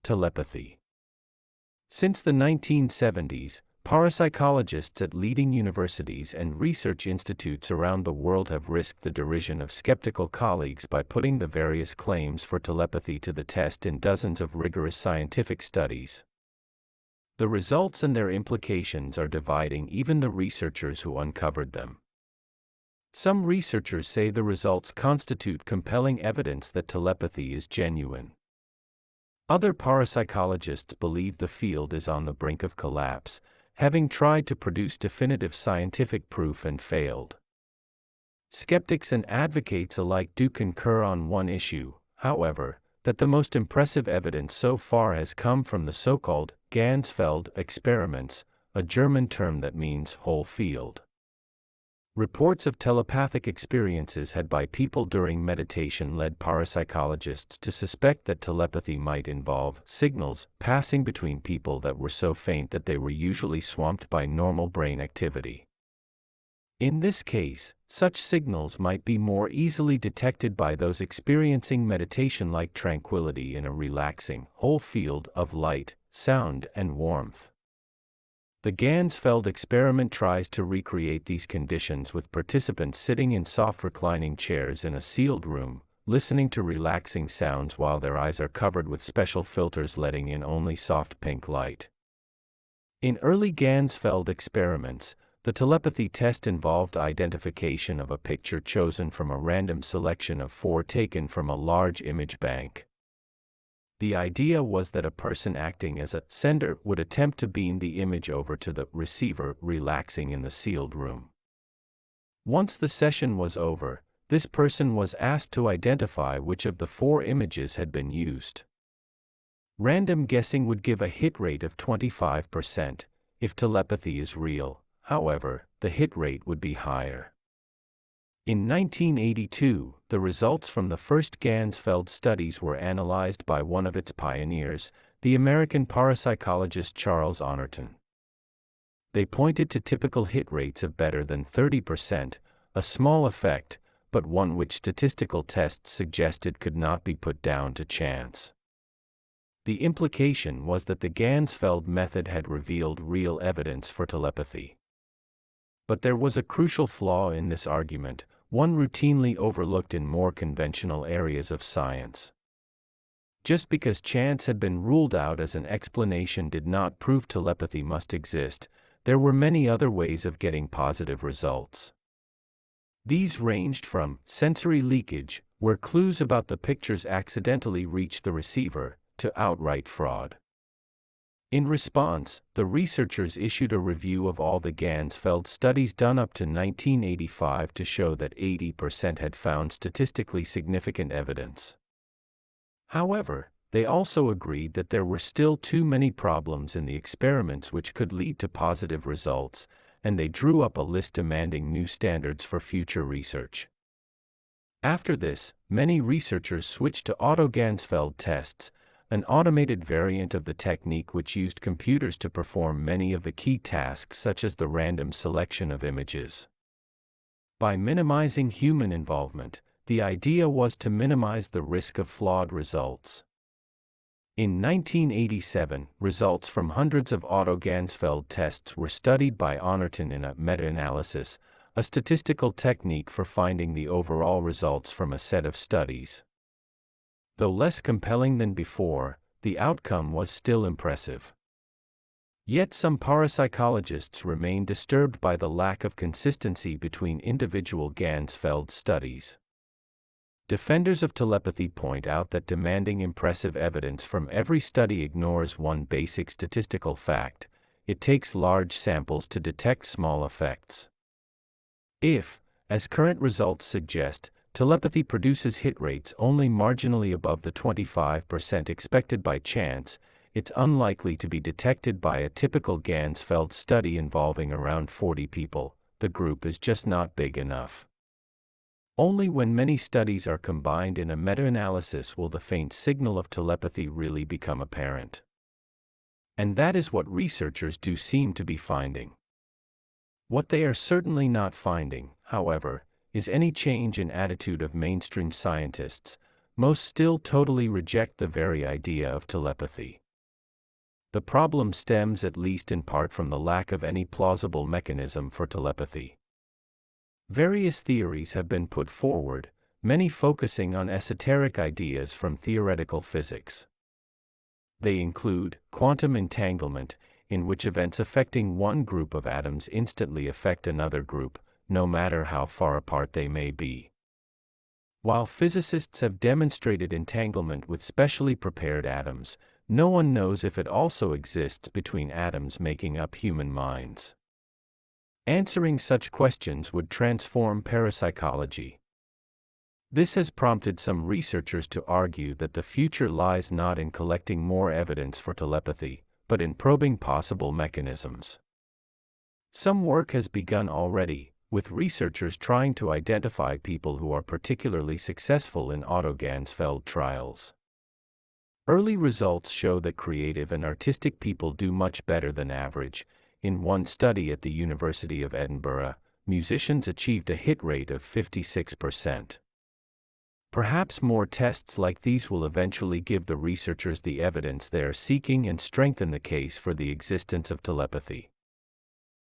telepathy. Since the 1970s, parapsychologists at leading universities and research institutes around the world have risked the derision of skeptical colleagues by putting the various claims for telepathy to the test in dozens of rigorous scientific studies. The results and their implications are dividing even the researchers who uncovered them. Some researchers say the results constitute compelling evidence that telepathy is genuine. Other parapsychologists believe the field is on the brink of collapse, having tried to produce definitive scientific proof and failed. Skeptics and advocates alike do concur on one issue, however, that the most impressive evidence so far has come from the so-called Ganzfeld experiments, a German term that means whole field. Reports of telepathic experiences had by people during meditation led parapsychologists to suspect that telepathy might involve signals passing between people that were so faint that they were usually swamped by normal brain activity. In this case, such signals might be more easily detected by those experiencing meditation-like tranquility in a relaxing, whole field of light, sound, and warmth. The Ganzfeld experiment tries to recreate these conditions with participants sitting in soft reclining chairs in a sealed room, listening to relaxing sounds while their eyes are covered with special filters letting in only soft pink light. In early Ganzfeld experiments, the telepathy test involved identification of a picture chosen from a random selection of 4 taken from a large image bank. The idea was that a person acting as a sender would attempt to beam the image over to the receiver relaxing in the sealed room. Once the session was over, this person was asked to identify which of the 4 images had been used. Random guessing would give a hit rate of 25%. If telepathy is real, however, the hit rate would be higher. In 1982, the results from the first Ganzfeld studies were analyzed by one of its pioneers, the American parapsychologist Charles Honorton. They pointed to typical hit rates of better than 30%, a small effect, but one which statistical tests suggested could not be put down to chance. The implication was that the Ganzfeld method had revealed real evidence for telepathy. But there was a crucial flaw in this argument, one routinely overlooked in more conventional areas of science. Just because chance had been ruled out as an explanation did not prove telepathy must exist. There were many other ways of getting positive results. These ranged from sensory leakage, where clues about the pictures accidentally reached the receiver, to outright fraud. In response, the researchers issued a review of all the Ganzfeld studies done up to 1985 to show that 80% had found statistically significant evidence. However, they also agreed that there were still too many problems in the experiments which could lead to positive results, and they drew up a list demanding new standards for future research. After this, many researchers switched to auto-Ganzfeld tests, an automated variant of the technique which used computers to perform many of the key tasks such as the random selection of images. By minimizing human involvement, the idea was to minimize the risk of flawed results. In 1987, results from hundreds of auto-Ganzfeld tests were studied by Honorton in a meta-analysis, a statistical technique for finding the overall results from a set of studies. Though less compelling than before, the outcome was still impressive. Yet some parapsychologists remain disturbed by the lack of consistency between individual Ganzfeld studies. Defenders of telepathy point out that demanding impressive evidence from every study ignores one basic statistical fact: it takes large samples to detect small effects. If, as current results suggest, telepathy produces hit rates only marginally above the 25% expected by chance, it's unlikely to be detected by a typical Ganzfeld study involving around 40 people. The group is just not big enough. Only when many studies are combined in a meta-analysis will the faint signal of telepathy really become apparent. And that is what researchers do seem to be finding. What they are certainly not finding, however, is any change in attitude of mainstream scientists, Most still totally reject the very idea of telepathy. The problem stems at least in part from the lack of any plausible mechanism for telepathy. Various theories have been put forward, many focusing on esoteric ideas from theoretical physics. They include quantum entanglement, in which events affecting one group of atoms instantly affect another group, no matter how far apart they may be. While physicists have demonstrated entanglement with specially prepared atoms, no one knows if it also exists between atoms making up human minds. Answering such questions would transform parapsychology. This has prompted some researchers to argue that the future lies not in collecting more evidence for telepathy, but in probing possible mechanisms. Some work has begun already, with researchers trying to identify people who are particularly successful in Otto Ganzfeld trials. Early results show that creative and artistic people do much better than average. In one study at the University of Edinburgh, musicians achieved a hit rate of 56%. Perhaps more tests like these will eventually give the researchers the evidence they are seeking and strengthen the case for the existence of telepathy.